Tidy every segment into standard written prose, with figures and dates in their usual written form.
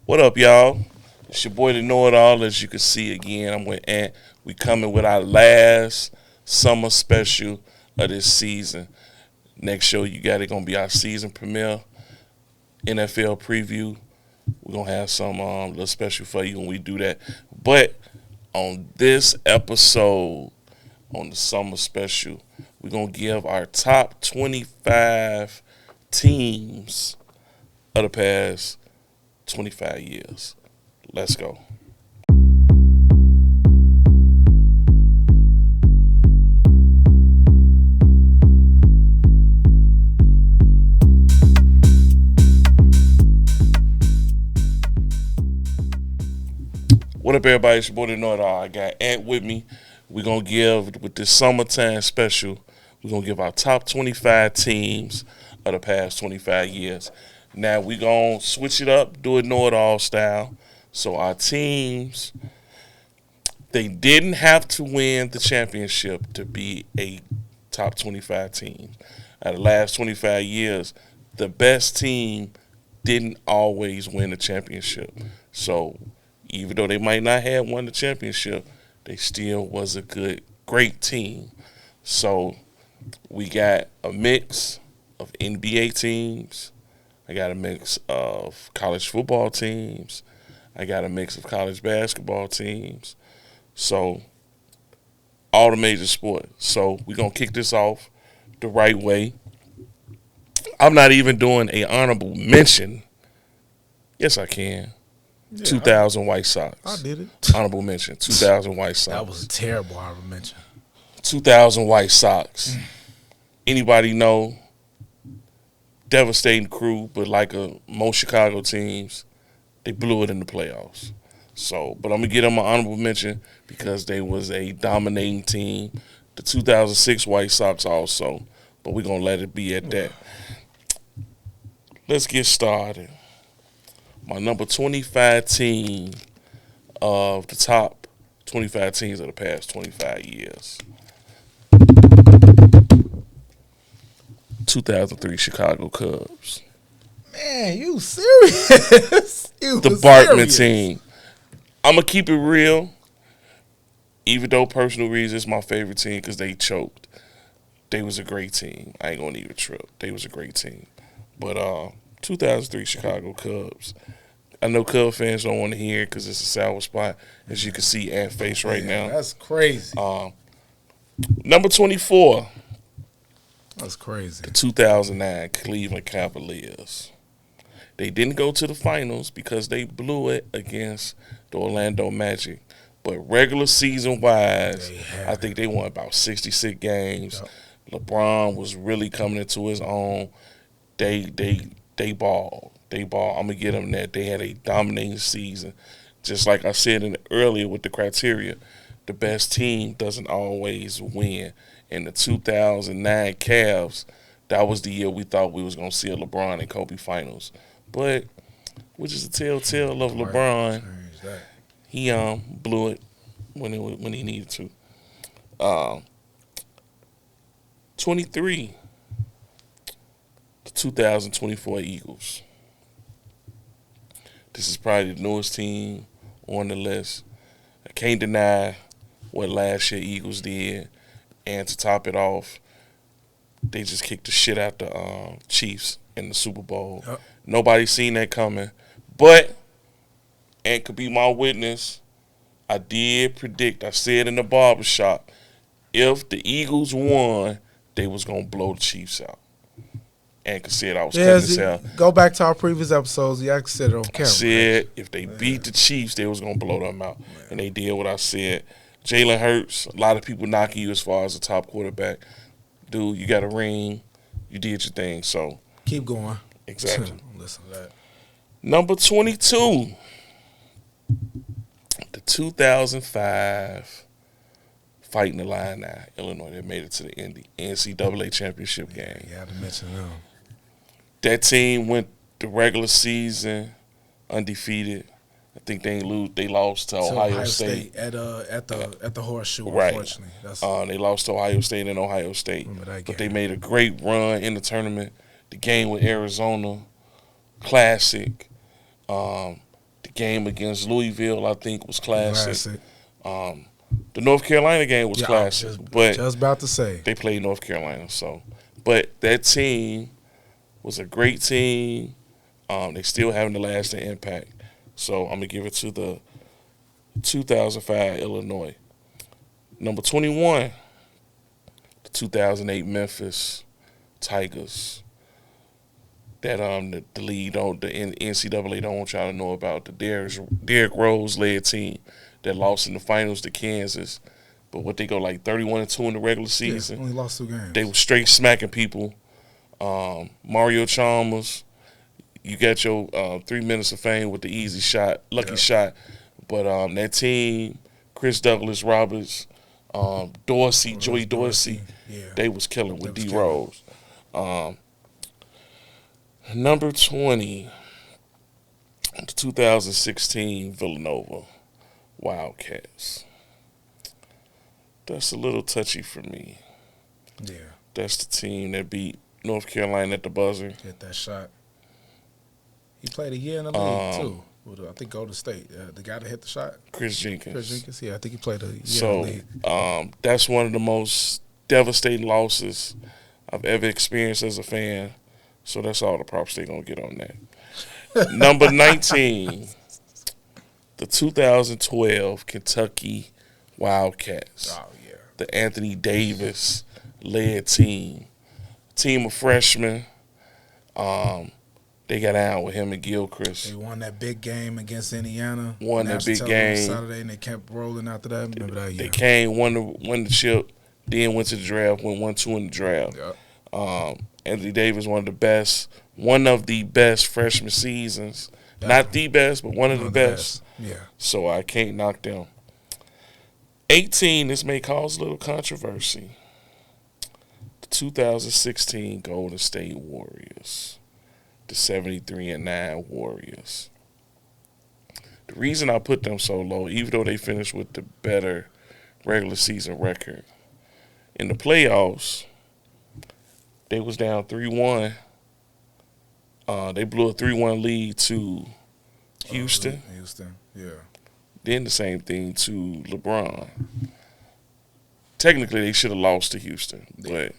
What up, y'all? It's your boy, the Know It All. As you can see again, I'm with Ant. We coming with our last summer special of this season. Next show you got it gonna be our season premiere, NFL preview. We're gonna have some little special for you when we do that. But on this episode, on the summer special, we're gonna give our top 25 teams of the past 25 years. Let's go. What up, everybody? It's your boy, the Know It All. I got Ant with me. We're going to give, with this summertime special, we're going to give our top 25 teams of the past 25 years. Now, we're going to switch it up, do it Know It All style. So, our teams, they didn't have to win the championship to be a top 25 team. Out of the last 25 years, the best team didn't always win the championship. So, even though they might not have won the championship, they still was a great team. So we got a mix of NBA teams. I got a mix of college football teams. I got a mix of college basketball teams. So all the major sports. So we're going to kick this off the right way. I'm not even doing a honorable mention. Yes, I can. Yeah, 2000 White Sox. I did it. Honorable mention. 2000 White Sox. That was a terrible honorable mention. 2000 White Sox. Anybody know? Devastating crew, but like most Chicago teams, they blew it in the playoffs. So, but I'm gonna give them an honorable mention because they was a dominating team. The 2006 White Sox also, but we're gonna let it be at that. Let's get started. My number 25 team of the top 25 teams of the past 25 years. 2003 Chicago Cubs. Man, you serious? The Bartman team. I'm going to keep it real. Even though personal reasons, it's my favorite team because they choked. They was a great team. I ain't going to even trip. They was a great team. But 2003 Chicago Cubs. I know Cub fans don't want to hear it because it's a sour spot, as you can see Ant's face right now. That's crazy. Number 24. That's crazy. The 2009 Cleveland Cavaliers. They didn't go to the finals because they blew it against the Orlando Magic. But regular season wise, I think they won about 66 games. Yep. LeBron was really coming into his own. They balled. I'm going to get them that. They had a dominating season. Just like I said earlier with the criteria, the best team doesn't always win. In the 2009 Cavs, that was the year we thought we was going to see a LeBron and Kobe finals. But, which is a telltale of LeBron, he blew it when he needed to. 23, the 2024 Eagles. This is probably the newest team on the list. I can't deny what last year Eagles did. And to top it off, they just kicked the shit out the Chiefs in the Super Bowl. Yep. Nobody seen that coming. But, and could be my witness, I did predict, I said in the barbershop, if the Eagles won, they was going to blow the Chiefs out. And could said I was cutting this out. Go back to our previous episodes. Yeah, I said it on camera. I said if they beat the Chiefs, they was going to blow them out. Man. And they did what I said. Jalen Hurts, a lot of people knocking you as far as a top quarterback. Dude, you got a ring. You did your thing. So keep going. Exactly. Listen to that. Number 22, the 2005 Fighting Illini, Illinois. They made it to the NCAA championship game. You had to mention them. That team went the regular season undefeated. I think they lost to Ohio State at the Horseshoe. Right. Unfortunately, they lost to Ohio State and Ohio State, but they made a great run in the tournament. The game with Arizona, classic. Game against Louisville, I think, was classic. Classic. The North Carolina game was Yeah, classic, I was but just about to say. they played North Carolina. So, but that team was a great team. They still having the lasting impact. So I'm gonna give it to the 2005 Illinois. Number 21, the 2008 Memphis Tigers. That the league don't, the NCAA don't want y'all to know about, the Derrick Rose led team that lost in the finals to Kansas, but what they go like 31-2 in the regular season. Only lost 2 games. They were straight smacking people. Mario Chalmers, you got your 3 minutes of fame with the easy shot, lucky shot, but that team, Chris Douglas Roberts, Dorsey, Joey Dorsey, they was killing with D Rose. Number 20, the 2016 Villanova Wildcats. That's a little touchy for me. Yeah. That's the team that beat North Carolina at the buzzer. Hit that shot. He played a year in the league, too. I think Golden State. The guy that hit the shot? Chris Jenkins. Yeah, I think he played a year in the league. That's one of the most devastating losses I've ever experienced as a fan. So that's all the props they're going to get on that. Number 19, the 2012 Kentucky Wildcats. Oh, yeah. The Anthony Davis-led team. Team of freshmen. They got out with him and Gilchrist. They won that big game against Indiana. Won that big game. Saturday, and they kept rolling after that. Remember that year? They came, won the chip, then went to the draft, went 1-2 in the draft. Yep. Anthony Davis, one of the best freshman seasons. Yep. Not the best, but one of the best. Yeah. So I can't knock them. 18, this may cause a little controversy. The 2016 Golden State Warriors. The 73-9 Warriors. The reason I put them so low, even though they finished with the better regular season record, in the playoffs, they was down 3-1. They blew a 3-1 lead to Houston. Yeah. Then the same thing to LeBron. Technically, they should have lost to Houston, but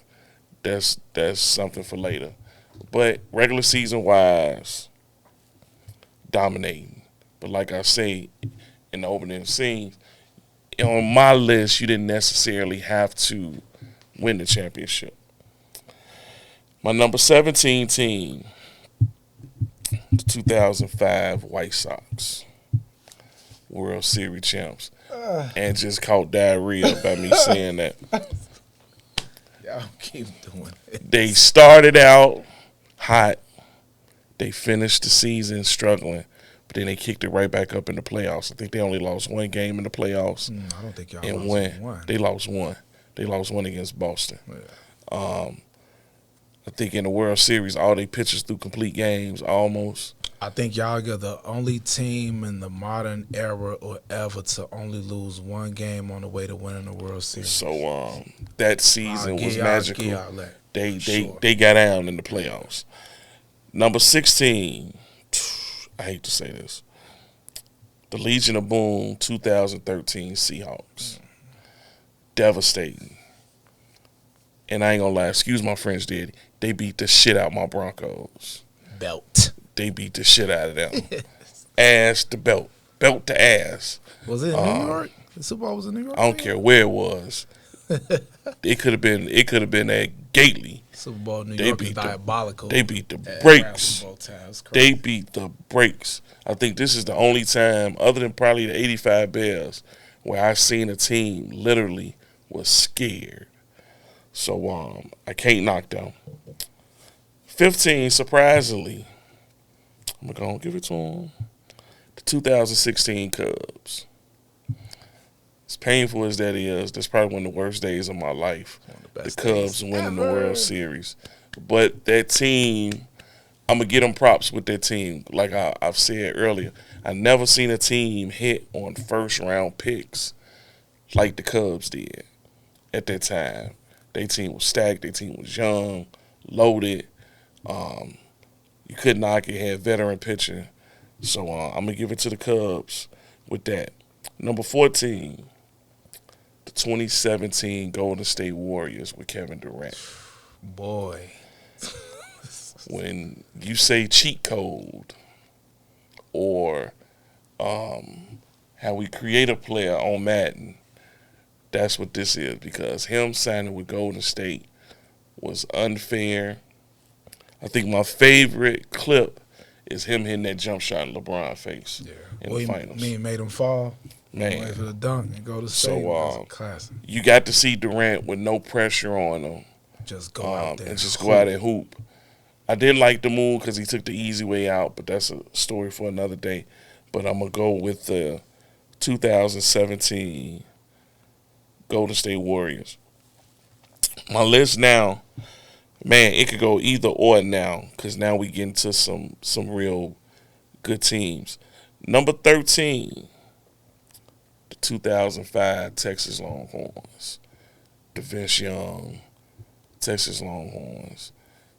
that's something for later. But regular season wise, dominating. But like I say in the opening scenes, on my list, you didn't necessarily have to win the championship. My number 17 team, the 2005 White Sox, World Series champs, and just caught diarrhea by me saying that. Y'all keep doing it. They started out hot. They finished the season struggling, but then they kicked it right back up in the playoffs. I think they only lost 1 game in the playoffs. I don't think y'all and lost one. They lost 1. They lost 1 against Boston. Yeah. I think in the World Series, all they pitchers threw complete games almost. I think y'all are the only team in the modern era or ever to only lose 1 game on the way to winning the World Series. So that season was magical. Sure. They got down in the playoffs. Number 16, I hate to say this, the Legion of Boom 2013 Seahawks. Devastating. And I ain't gonna lie, excuse my French, daddy. They beat the shit out my Broncos. Belt. They beat the shit out of them. Ass to belt. Belt to ass. Was it in New York? The Super Bowl was in New York? I don't care where it was. It could have been at Gately. Super Bowl New York is diabolical. They beat the brakes. They beat the brakes. I think this is the only time, other than probably the 85 Bears, where I seen a team literally was scared. So I can't knock them. 15, surprisingly, I'm going to give it to them. The 2016 Cubs. As painful as that is, that's probably one of the worst days of my life. The Cubs winning the World Series. But that team, I'm going to get them props with that team. Like I've said earlier, I never seen a team hit on first-round picks like the Cubs did at that time. Their team was stacked. Their team was young, loaded. You couldn't knock it. Had veteran pitching. So I'm gonna give it to the Cubs with that. Number 14, the 2017 Golden State Warriors with Kevin Durant. Boy. When you say cheat code or how we create a player on Madden, that's what this is, because him signing with Golden State was unfair. I think my favorite clip is him hitting that jump shot in LeBron's face in the finals. Me made him fall. Man. Wait for the dunk and go to state. So Classic. you got to see Durant with no pressure on him. Just go out there and just go out and hoop. I did like the move because he took the easy way out, but that's a story for another day. But I'm going to go with the 2017 Golden State Warriors. My list now, man, it could go either or now, because now we get into some real good teams. Number 13, the 2005 Texas Longhorns. The Vince Young Texas Longhorns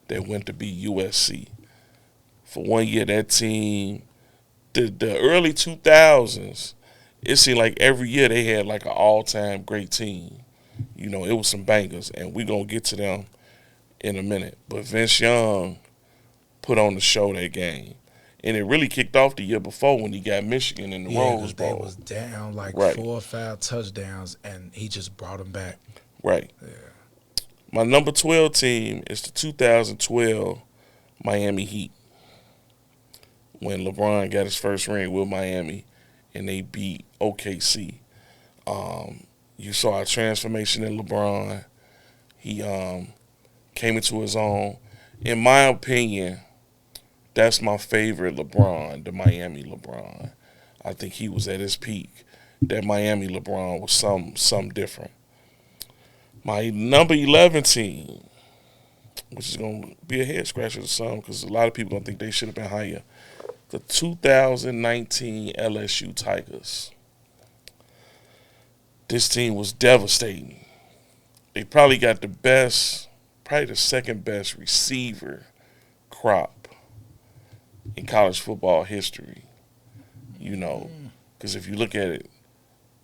that went to be USC. For 1 year, that team, the early 2000s, it seemed like every year they had like an all-time great team. You know, it was some bangers, and we're going to get to them in a minute. But Vince Young put on the show that game. And it really kicked off the year before when he got Michigan in the Rose Bowl. They was down like 4 or 5 touchdowns, and he just brought them back. Right. Yeah. My number 12 team is the 2012 Miami Heat, when LeBron got his first ring with Miami and they beat OKC. You saw a transformation in LeBron. He came into his own. In my opinion, that's my favorite LeBron, the Miami LeBron. I think he was at his peak. That Miami LeBron was some different. My number 11 team, which is going to be a head scratcher to some because a lot of people don't think they should have been higher, the 2019 LSU Tigers. This team was devastating. They probably got the second best receiver crop in college football history. You know, because if you look at it,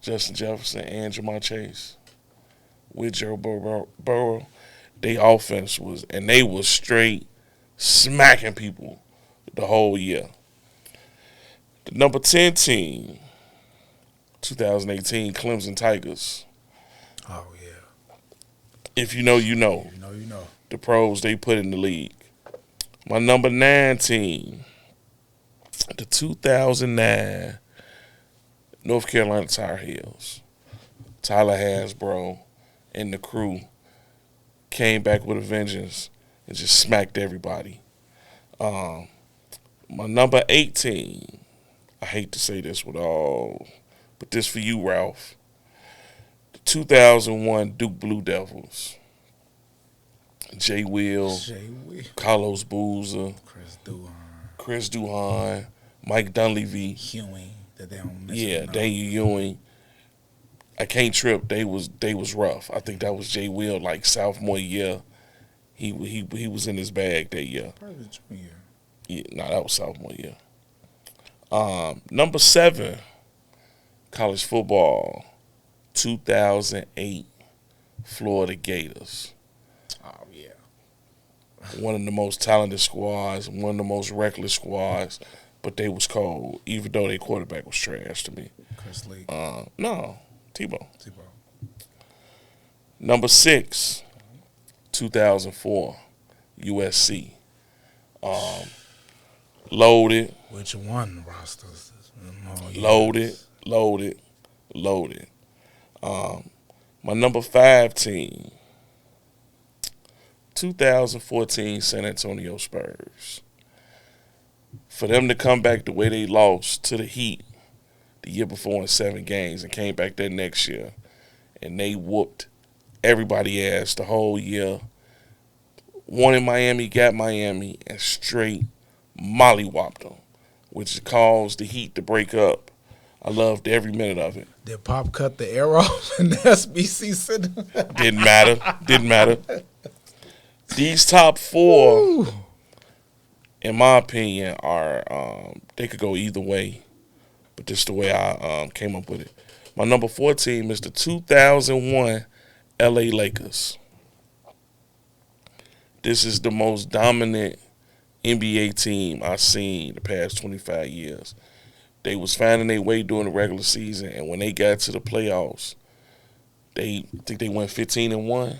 Justin Jefferson and Jamar Chase with Joe Burrow, their offense they was straight smacking people the whole year. The number 10 team, 2018 Clemson Tigers. Oh, yeah. If you know, you know. You know, you know. The pros they put in the league. My number 9 team, the 2009 North Carolina Tar Heels. Tyler Hasbro and the crew came back with a vengeance and just smacked everybody. My number 18, I hate to say this but this for you, Ralph. The 2001 Duke Blue Devils. Jay Will, Carlos Boozer, Chris Duhon, Mike Dunleavy, Ewing, that they don't miss. Yeah, Daniel Ewing. I can't trip. They was rough. I think that was Jay Will, like sophomore year. He was in his bag that year. Probably junior. Yeah, that was sophomore year. Number 7, college football, 2008 Florida Gators. Oh yeah. One of the most talented squads, one of the most reckless squads, but they was cold, even though their quarterback was trash to me. Chris Lee. No, Tebow. Number 6, 2004, USC. Loaded. Which one rosters? Loaded. My number 5 team, 2014 San Antonio Spurs. For them to come back the way they lost to the Heat the year before in 7 games and came back that next year, and they whooped everybody ass the whole year. Won in Miami, got Miami, and straight mollywopped them, which caused the Heat to break up. I loved every minute of it. Did Pop cut the air off in the SBC Center? Didn't matter. These top 4, in my opinion, are they could go either way, but this is the way I came up with it. My number 4 team is the 2001 LA Lakers. This is the most dominant NBA team I've seen the past 25 years. They was finding their way during the regular season, and when they got to the playoffs, I think they went 15-1.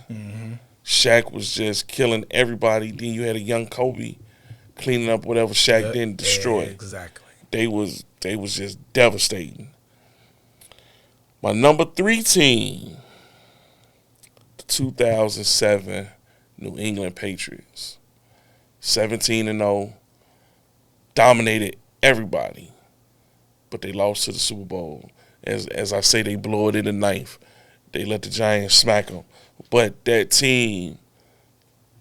Mm-hmm. Shaq was just killing everybody. Then you had a young Kobe cleaning up whatever Shaq didn't destroy. Yeah, exactly. They was just devastating. My number 3 team, the 2007 New England Patriots. 17-0, dominated everybody, but they lost to the Super Bowl. As I say, they blew it in the ninth. They let the Giants smack them. But that team,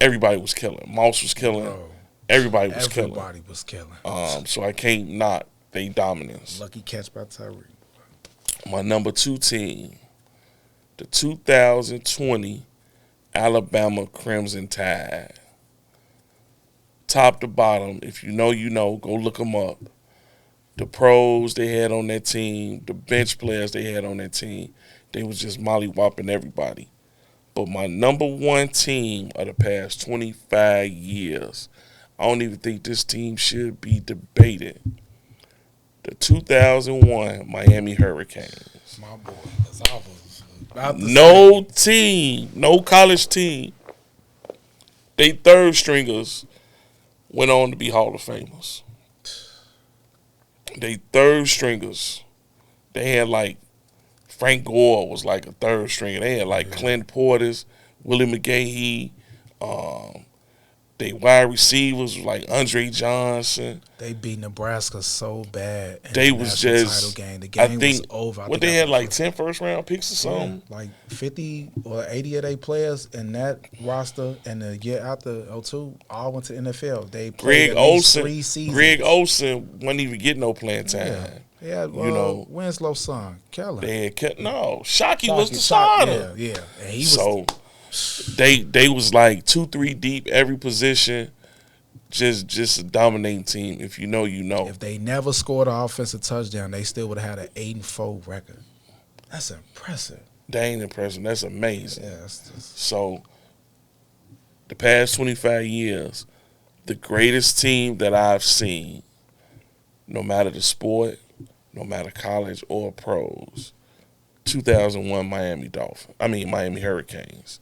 everybody was killing. Moss was killing. Bro, everybody was killing. Everybody was killing. So I can't knock their dominance. Lucky catch by Tyreek. My number 2 team, the 2020 Alabama Crimson Tide. Top to bottom, if you know, you know. Go look them up. The pros they had on that team, the bench players they had on that team, they was just molly-whopping everybody. But my number 1 team of the past 25 years, I don't even think this team should be debated. The 2001 Miami Hurricanes. My boy, that's awful. No team, no college team. They third stringers went on to be Hall of Famers. They third stringers. They had like Frank Gore was like a third stringer. They had like Clint Portis, Willie McGahee. They wide receivers was like Andre Johnson. They beat Nebraska so bad. They was just title game. The I game think was over. what they had like 10 first round picks or something. Yeah, like 50 or 80 of their players in that roster, and the year after 02 all went to NFL. They played Greg at least Olsen. 3 seasons. Greg Olsen wasn't even getting no playing time. Yeah. They had Winslow's son, Kellen. They had Shockey was the Shockey, starter. Yeah. And he was they was like 2-3 deep every position. Just a dominating team. If you know, you know. If they never scored an offensive touchdown, they still would have had an 8-4 record. That's impressive. That ain't impressive. That's amazing. Yeah, So, the past 25 years, the greatest team that I've seen, no matter the sport, no matter college or pros, 2001 Miami Hurricanes.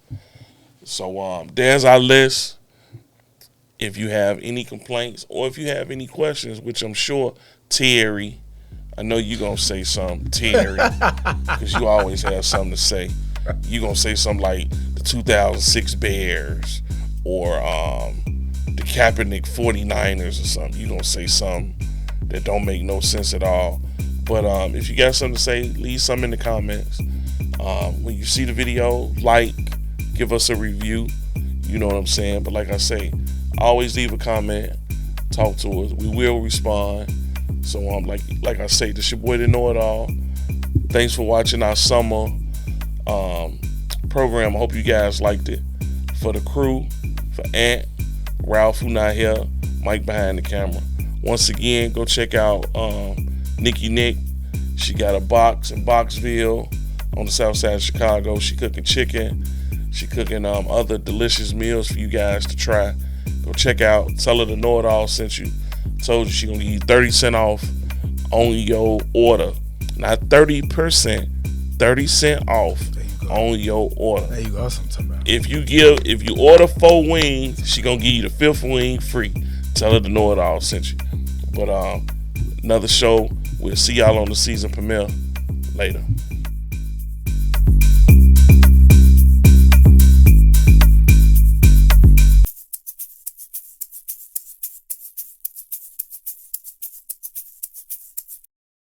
So, there's our list. If you have any complaints or if you have any questions, which I'm sure Terry, I know you're going to say something, Terry, because you always have something to say. You're going to say something like the 2006 Bears or the Kaepernick 49ers or something. You're going to say something that don't make no sense at all. But if you got something to say, leave some in the comments. When you see the video, like, give us a review. You know what I'm saying? But like I say, always leave a comment, talk to us. We will respond. So like I say, this your boy the Know It All. Thanks for watching our summer program. I hope you guys liked it. For the crew, for Ant, Ralph who not here, Mike behind the camera. Once again, go check out Nikki Nick. She got a box in Boxville on the south side of Chicago. She cooking chicken. She cooking other delicious meals for you guys to try. Go check out. Tell her the Know It All sent you. Told you she gonna give you 30 cents off on your order. Not 30%, 30 cents off on your order. There you go. That's what I'm talking about. If you order 4 wings, she gonna give you the 5th wing free. Tell her the Know It All sent you. But another show. We'll see y'all on the season premiere later.